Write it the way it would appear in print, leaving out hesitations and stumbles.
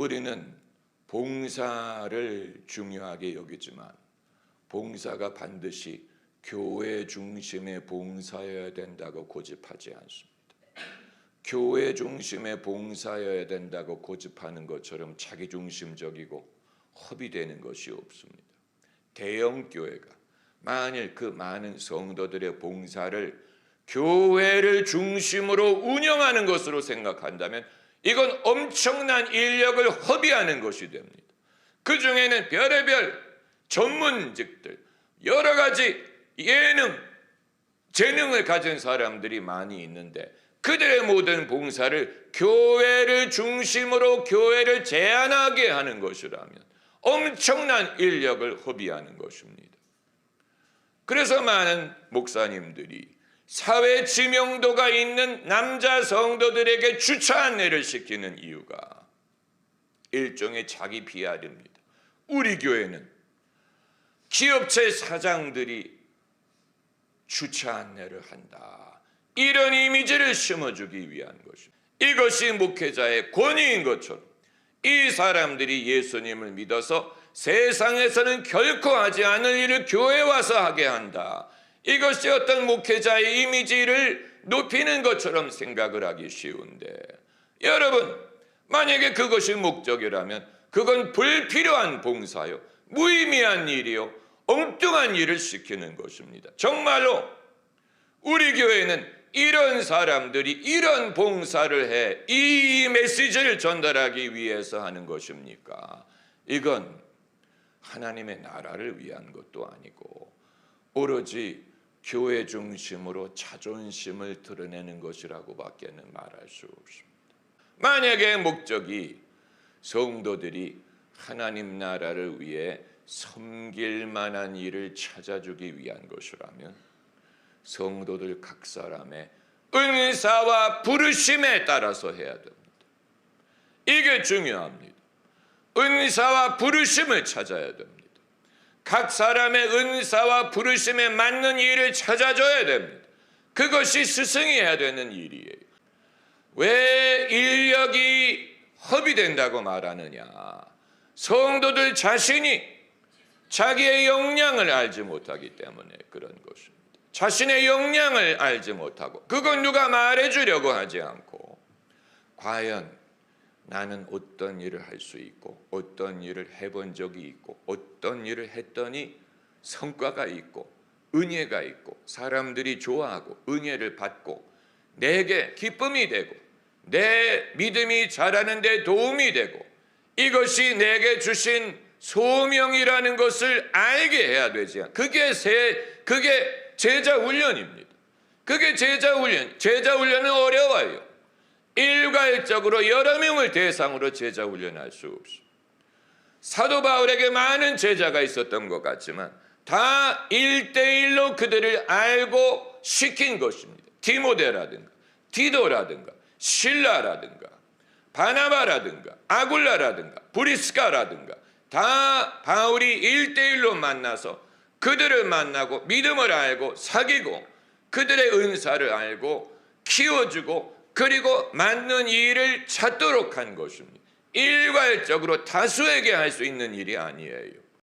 우리는 봉사를 중요하게 여기지만 봉사가 반드시 교회 중심의 봉사여야 된다고 고집하지 않습니다. 교회 중심의 봉사여야 된다고 고집하는 것처럼 자기중심적이고 허비되는 것이 없습니다. 대형 교회가 만일 그 많은 성도들의 봉사를 교회를 중심으로 운영하는 것으로 생각한다면 이건 엄청난 인력을 허비하는 것이 됩니다. 그 중에는 별의별 전문직들, 여러 가지 예능, 재능을 가진 사람들이 많이 있는데 그들의 모든 봉사를 교회를 중심으로 교회를 제한하게 하는 것이라면 엄청난 인력을 허비하는 것입니다. 그래서 많은 목사님들이 사회 지명도가 있는 남자 성도들에게 주차 안내를 시키는 이유가 일종의 자기 PR입니다. 우리 교회는 기업체 사장들이 주차 안내를 한다. 이런 이미지를 심어주기 위한 것입니다. 이것이 목회자의 권위인 것처럼 이 사람들이 예수님을 믿어서 세상에서는 결코 하지 않을 일을 교회에 와서 하게 한다. 이것이 어떤 목회자의 이미지를 높이는 것처럼 생각을 하기 쉬운데 여러분, 만약에 그것이 목적이라면 그건 불필요한 봉사요, 무의미한 일이요, 엉뚱한 일을 시키는 것입니다. 정말로 우리 교회는 이런 사람들이 이런 봉사를 해 이 메시지를 전달하기 위해서 하는 것입니까? 이건 하나님의 나라를 위한 것도 아니고 오로지 교회 중심으로 자존심을 드러내는 것이라고 밖에는 말할 수 없습니다. 만약에 목적이 성도들이 하나님 나라를 위해 섬길 만한 일을 찾아주기 위한 것이라면 성도들 각 사람의 은사와 부르심에 따라서 해야 됩니다. 이게 중요합니다. 은사와 부르심을 찾아야 됩니다. 각 사람의 은사와 부르심에 맞는 일을 찾아줘야 됩니다. 그것이 스승이 해야 되는 일이에요. 왜 인력이 허비된다고 말하느냐? 성도들 자신이 자기의 역량을 알지 못하기 때문에 그런 것입니다. 자신의 역량을 알지 못하고 그건 누가 말해주려고 하지 않고 과연 나는 어떤 일을 할 수 있고 어떤 일을 해본 적이 있고 어떤 일을 했더니 성과가 있고 은혜가 있고 사람들이 좋아하고 은혜를 받고 내게 기쁨이 되고 내 믿음이 자라는 데 도움이 되고 이것이 내게 주신 소명이라는 것을 알게 해야 되지 않습니까? 그게 제자 훈련입니다. 그게 제자 훈련. 제자 훈련은 어려워요. 일괄적으로 여러 명을 대상으로 제자 훈련할 수 없습니다. 사도 바울에게 많은 제자가 있었던 것 같지만 다 1대1로 그들을 알고 시킨 것입니다. 디모데라든가 디도라든가 실라라든가 바나바라든가 아굴라라든가 브리스가라든가 다 바울이 1대1로 만나서 그들을 만나고 믿음을 알고 사귀고 그들의 은사를 알고 키워주고 그리고 맞는 일을 찾도록 한 것입니다. 일괄적으로 다수에게 할 수 있는 일이 아니에요.